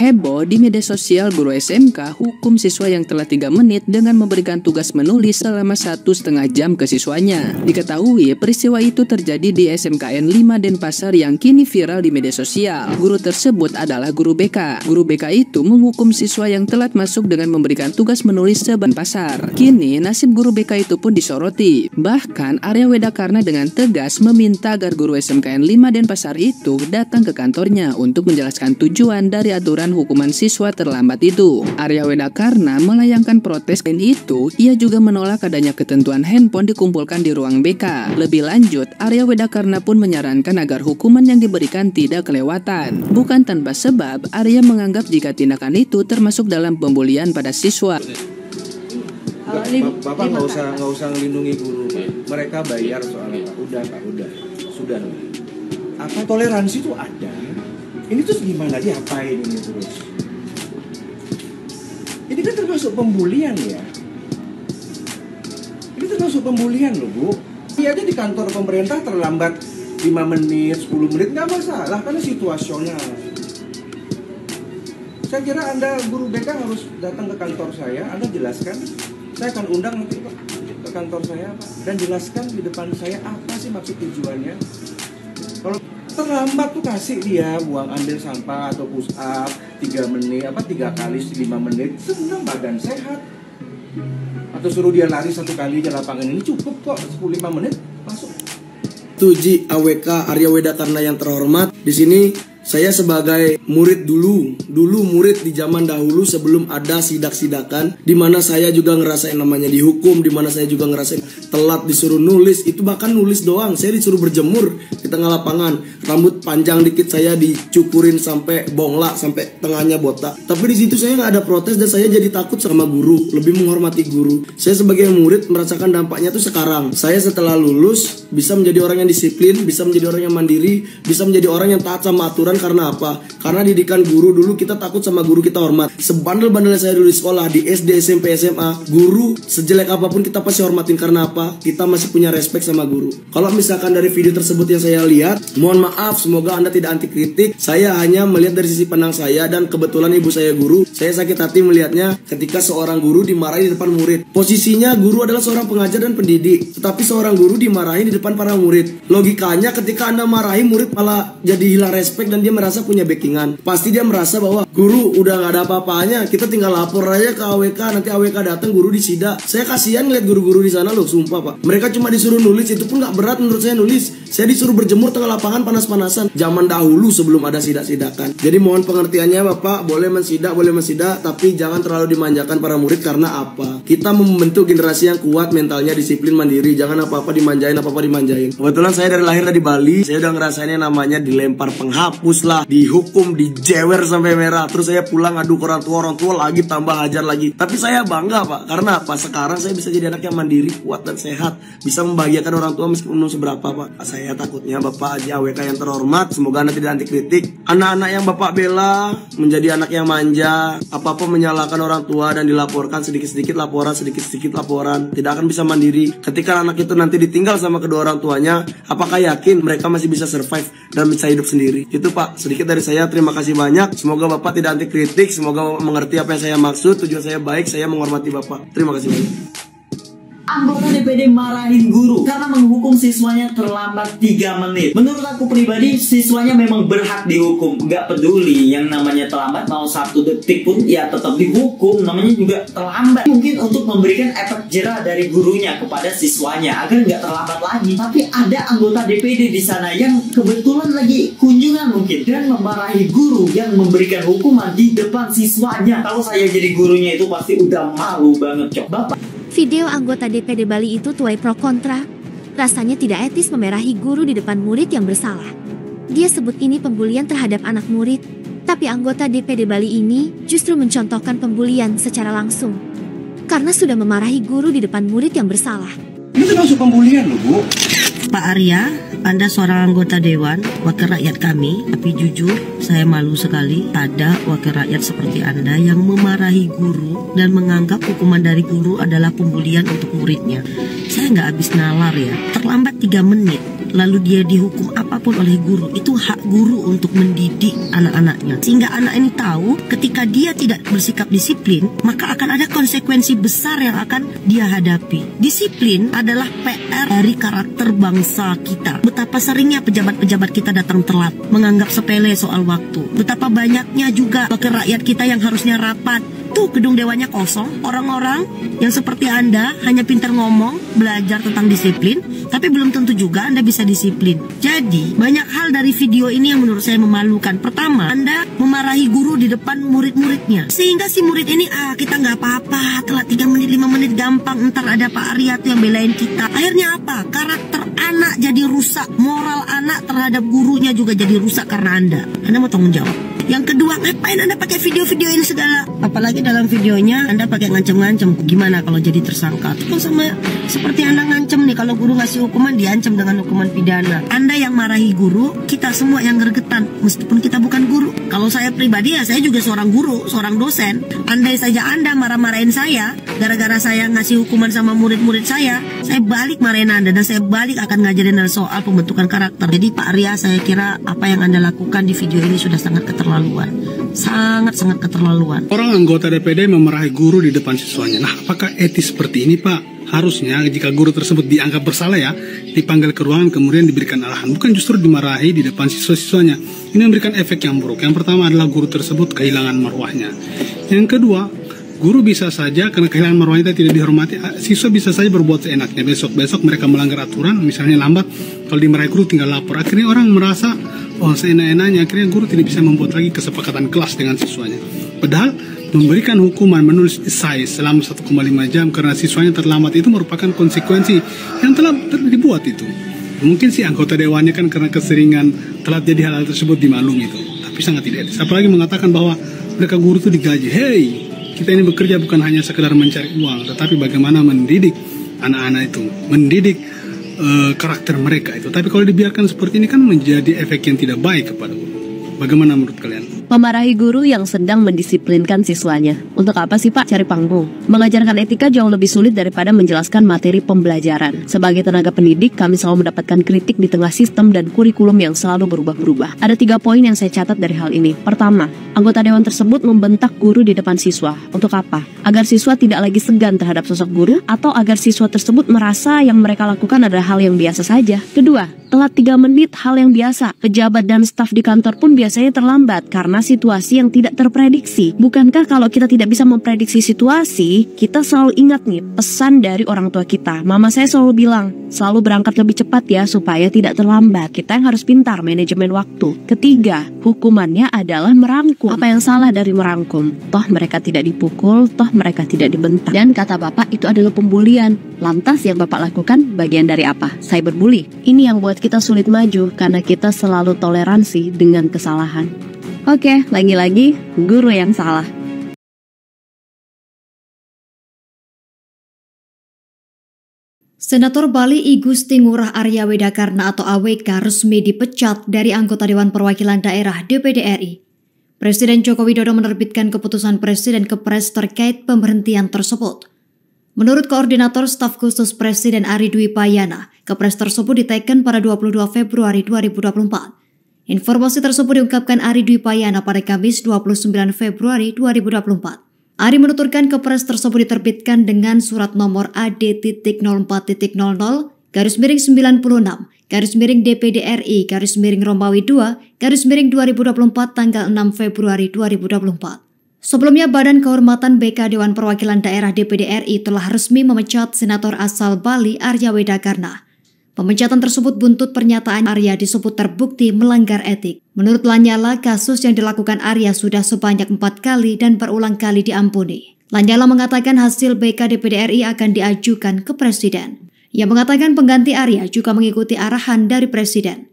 Heboh di media sosial guru SMK hukum siswa yang telat 3 menit dengan memberikan tugas menulis selama 1,5 jam ke siswanya. Diketahui peristiwa itu terjadi di SMKN 5 Denpasar yang kini viral di media sosial. Guru tersebut adalah guru BK. Guru BK itu menghukum siswa yang telat masuk dengan memberikan tugas menulis Denpasar. Kini nasib guru BK itu pun disoroti. Bahkan Arya Wedakarna dengan tegas meminta agar guru SMKN 5 Denpasar itu datang ke kantornya untuk menjelaskan tujuan dari aturan hukuman siswa terlambat itu. Arya Wedakarna melayangkan protes. Selain itu, ia juga menolak adanya ketentuan handphone dikumpulkan di ruang BK. Lebih lanjut, Arya Wedakarna pun menyarankan agar hukuman yang diberikan tidak kelewatan. Bukan tanpa sebab, Arya menganggap jika tindakan itu termasuk dalam pembulian pada siswa. Bapak nggak usah ngelindungi guru. Mereka bayar soalnya. Udah. Sudah. Apa toleransi itu ada? Ini tuh gimana diapain ini terus? Ini kan termasuk pembulian ya. Ini termasuk pembulian loh Bu. Iya aja di kantor pemerintah terlambat 5 menit, 10 menit nggak masalah karena situasional. Saya kira Anda guru BK harus datang ke kantor saya, Anda jelaskan. Saya akan undang nanti Pak ke kantor saya Pak dan jelaskan di depan saya apa sih maksud tujuannya. Kalau terlambat tuh kasih dia buang ambil sampah atau push up 3 menit 3 kali 5 menit senang badan sehat, atau suruh dia lari 1 kali di lapangan ini cukup kok 10-5 menit masuk. Tuji AWK Arya Wedakarna yang terhormat, di sini saya sebagai murid dulu murid di zaman dahulu sebelum ada sidak-sidakan, di mana saya juga ngerasain namanya dihukum, di mana saya juga ngerasain telat disuruh nulis, itu bahkan nulis doang, saya disuruh berjemur di tengah lapangan, rambut panjang dikit saya dicukurin sampai bongla, sampai tengahnya botak. Tapi di situ saya nggak ada protes dan saya jadi takut sama guru, lebih menghormati guru. Saya sebagai murid merasakan dampaknya tuh sekarang. Saya setelah lulus bisa menjadi orang yang disiplin, bisa menjadi orang yang mandiri, bisa menjadi orang yang taat sama aturan. Karena apa? Karena didikan guru dulu kita takut sama guru, kita hormat. Sebandel-bandelnya saya dulu di sekolah, di SD, SMP, SMA, guru sejelek apapun kita pasti hormatin. Karena apa? Kita masih punya respect sama guru. Kalau misalkan dari video tersebut yang saya lihat, mohon maaf, semoga Anda tidak anti kritik. Saya hanya melihat dari sisi pandang saya, dan kebetulan ibu saya guru. Saya sakit hati melihatnya ketika seorang guru dimarahi di depan murid. Posisinya guru adalah seorang pengajar dan pendidik, tetapi seorang guru dimarahi di depan para murid. Logikanya ketika Anda marahi murid malah jadi hilang respect dan dia merasa punya backingan. Pasti dia merasa bahwa guru udah gak ada apa-apanya, kita tinggal lapor aja ke AWK, nanti AWK datang guru disida. Saya kasihan ngeliat guru-guru di sana loh, sumpah Pak. Mereka cuma disuruh nulis, itu pun gak berat menurut saya nulis. Saya disuruh berjemur tengah lapangan panas-panasan. Zaman dahulu sebelum ada sidak-sidakan. Jadi mohon pengertiannya Bapak, boleh mensidak, tapi jangan terlalu dimanjakan para murid. Karena apa? Kita membentuk generasi yang kuat, mentalnya disiplin, mandiri. Jangan apa-apa dimanjain. Kebetulan saya dari lahir dari Bali, saya udah ngerasainnya namanya dilempar penghapus lah, dihukum, dijewer sampai merah. Terus saya pulang ngadu ke orang tua lagi tambah hajar lagi. Tapi saya bangga Pak, karena apa? Sekarang saya bisa jadi anak yang mandiri, kuat dan sehat, bisa membahagiakan orang tua meskipun seberapa Pak. Saya takutnya Bapak Haji AWK yang terhormat, semoga Anda tidak anti kritik. Anak-anak yang Bapak bela menjadi anak yang manja, apa-apa menyalahkan orang tua dan dilaporkan sedikit-sedikit laporan, tidak akan bisa mandiri. Ketika anak itu nanti ditinggal sama kedua orang tuanya, apakah yakin mereka masih bisa survive dan bisa hidup sendiri? Itu Pak, sedikit dari saya. Terima kasih banyak. Semoga Bapak tidak anti kritik. Semoga Bapak mengerti apa yang saya maksud. Tujuan saya baik. Saya menghormati Bapak. Terima kasih banyak. Anggota DPD marahin guru karena menghukum siswanya terlambat 3 menit. Menurut aku pribadi, siswanya memang berhak dihukum. Gak peduli yang namanya terlambat, mau 1 detik pun ya tetap dihukum. Namanya juga terlambat. Mungkin untuk memberikan efek jerah dari gurunya kepada siswanya agar gak terlambat lagi. Tapi ada anggota DPD di sana yang kebetulan lagi kunjungan mungkin dan memarahi guru yang memberikan hukuman di depan siswanya. Kalau saya jadi gurunya itu pasti udah malu banget, Cok. Bapak. Video anggota DPD Bali itu tuai pro kontra. Rasanya tidak etis memerahi guru di depan murid yang bersalah. Dia sebut ini pembulian terhadap anak murid, tapi anggota DPD Bali ini justru mencontohkan pembulian secara langsung. Karena sudah memarahi guru di depan murid yang bersalah. Ini termasuk pembulian loh Bu. Pak Arya, Anda seorang anggota Dewan, wakil rakyat kami, tapi jujur saya malu sekali ada wakil rakyat seperti Anda yang memarahi guru dan menganggap hukuman dari guru adalah pembulian untuk muridnya. Saya nggak habis nalar ya, terlambat 3 menit, lalu dia dihukum apa apapun oleh guru. Itu hak guru untuk mendidik anak-anaknya. Sehingga anak ini tahu ketika dia tidak bersikap disiplin, maka akan ada konsekuensi besar yang akan dia hadapi. Disiplin adalah PR dari karakter bangsa kita. Betapa seringnya pejabat-pejabat kita datang telat, menganggap sepele soal waktu. Betapa banyaknya juga wakil rakyat kita yang harusnya rapat. Tuh gedung dewannya kosong, orang-orang yang seperti Anda hanya pintar ngomong, belajar tentang disiplin, tapi belum tentu juga Anda bisa disiplin. Jadi, banyak hal dari video ini yang menurut saya memalukan. Pertama, Anda memarahi guru di depan murid-muridnya. Sehingga si murid ini, kita nggak apa-apa, telat 3 menit, 5 menit gampang, ntar ada Pak Arya tuh yang belain kita. Akhirnya apa? Karakter anak jadi rusak, moral anak terhadap gurunya juga jadi rusak karena Anda. Anda mau tanggung jawab. Yang kedua, ngapain Anda pakai video-video ini segala? Apalagi dalam videonya Anda pakai ngancem-ngancem. Gimana kalau jadi tersangka? Itu kan sama seperti Anda ngancem nih, kalau guru ngasih hukuman diancam dengan hukuman pidana. Anda yang marahi guru, kita semua yang gregetan meskipun kita bukan guru. Kalau saya pribadi ya saya juga seorang guru, seorang dosen. Andai saja Anda marah-marahin saya gara-gara saya ngasih hukuman sama murid-murid saya balik marahin Anda dan saya balik akan ngajarin Anda soal pembentukan karakter. Jadi Pak Arya, saya kira apa yang Anda lakukan di video ini sudah sangat keterlaluan. Sangat-sangat keterlaluan. Orang anggota DPD memarahi guru di depan siswanya. Nah, apakah etis seperti ini, Pak? Harusnya jika guru tersebut dianggap bersalah ya, dipanggil ke ruangan kemudian diberikan arahan. Bukan justru dimarahi di depan siswa-siswanya. Ini memberikan efek yang buruk. Yang pertama adalah guru tersebut kehilangan marwahnya. Yang kedua, guru bisa saja karena kehilangan marwahnya tidak dihormati, siswa bisa saja berbuat seenaknya. Besok-besok mereka melanggar aturan, misalnya lambat, kalau dimarahi guru tinggal lapor. Akhirnya orang merasa, oh seenak-enaknya, akhirnya guru tidak bisa membuat lagi kesepakatan kelas dengan siswanya. Padahal memberikan hukuman menulis esai selama 1,5 jam karena siswanya terlambat itu merupakan konsekuensi yang telah dibuat itu. Mungkin sih anggota dewannya kan karena keseringan telat jadi hal-hal tersebut dimaklumi itu, tapi sangat tidak etis. Apalagi mengatakan bahwa mereka guru itu digaji. Hey, kita ini bekerja bukan hanya sekedar mencari uang, tetapi bagaimana mendidik anak-anak itu, mendidik karakter mereka itu. Tapi kalau dibiarkan seperti ini kan menjadi efek yang tidak baik kepada guru. Bagaimana menurut kalian? Memarahi guru yang sedang mendisiplinkan siswanya. Untuk apa sih Pak? Cari panggung. Mengajarkan etika jauh lebih sulit daripada menjelaskan materi pembelajaran. Sebagai tenaga pendidik, kami selalu mendapatkan kritik di tengah sistem dan kurikulum yang selalu berubah-berubah. Ada 3 poin yang saya catat dari hal ini. Pertama, anggota dewan tersebut membentak guru di depan siswa. Untuk apa? Agar siswa tidak lagi segan terhadap sosok guru, atau agar siswa tersebut merasa yang mereka lakukan adalah hal yang biasa saja. Kedua, telat 3 menit hal yang biasa. Pejabat dan staf di kantor pun biasanya terlambat karena situasi yang tidak terprediksi. Bukankah kalau kita tidak bisa memprediksi situasi, kita selalu ingat nih pesan dari orang tua kita. Mama saya selalu bilang, selalu berangkat lebih cepat ya supaya tidak terlambat. Kita yang harus pintar manajemen waktu. Ketiga, hukumannya adalah merangkum. Apa yang salah dari merangkum? Toh mereka tidak dipukul, toh mereka tidak dibentak. Dan kata bapak itu adalah pembulian. Lantas yang bapak lakukan bagian dari apa? Cyberbully. Ini yang buat kita sulit maju karena kita selalu toleransi dengan kesalahan. Oke, lagi-lagi guru yang salah. Senator Bali I Gusti Ngurah Arya Wedakarna atau AWK resmi dipecat dari anggota Dewan Perwakilan Daerah DPD RI. Presiden Joko Widodo menerbitkan keputusan Presiden Kepres terkait pemberhentian tersebut. Menurut Koordinator Staf Khusus Presiden Ari Dwi Payana, Kepres tersebut diteken pada 22 Februari 2024. Informasi tersebut diungkapkan Ari Dwi Payana pada Kamis 29 Februari 2024. Ari menuturkan Kepres tersebut diterbitkan dengan surat nomor AD.04.00/96/DPD RI Romawi 2/2024 tanggal 6 Februari 2024. Sebelumnya, Badan Kehormatan BK Dewan Perwakilan Daerah DPD RI telah resmi memecat Senator asal Bali Arya Wedakarna. Pemecatan tersebut buntut pernyataan Arya disebut terbukti melanggar etik. Menurut Lanyala, kasus yang dilakukan Arya sudah sebanyak 4 kali dan berulang kali diampuni. Lanyala mengatakan hasil BK DPD RI akan diajukan ke Presiden. Ia mengatakan pengganti Arya juga mengikuti arahan dari Presiden.